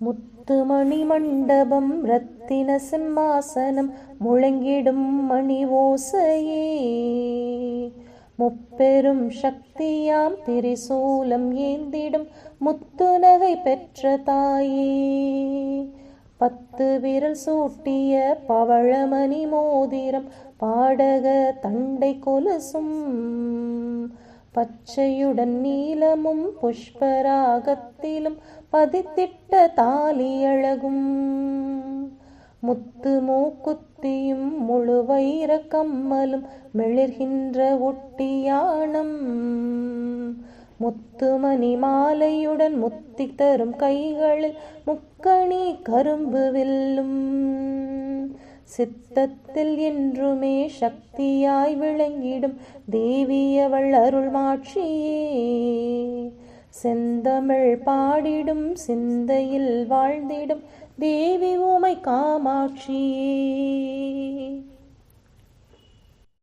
முத்துமணி மண்டபம் ரத்தின சிம்மாசனம் முழங்கிடும் மணி ஓசையே. முப்பெரும் சக்தியாம் திரிசூலம் ஏந்திடும் முத்துநகை பெற்ற தாயே. 10 விரல் சூட்டிய பவழமணி மோதிரம் பாடக தண்டை கொலுசும் பச்சையுடன் நீலமும் புஷ்பராகத்திலும் பதித்திட்ட தாலி அழகும். முத்து மூக்குத்தியும் முழு வைர கம்மலும் மெளிர்கின்ற ஒட்டியானம். முத்துமணி மாலையுடன் முத்தி தரும் கைகளில் முக்கணி கரும்பு வில்லும். சித்தத்தில் என்றுமே சக்தியாய் விளங்கிடும் தேவியவள் அருள்மாட்சியே. செந்தமிழ் பாடிடும் சிந்தையில் வாழ்ந்திடும் தேவி உமை காமாட்சியே.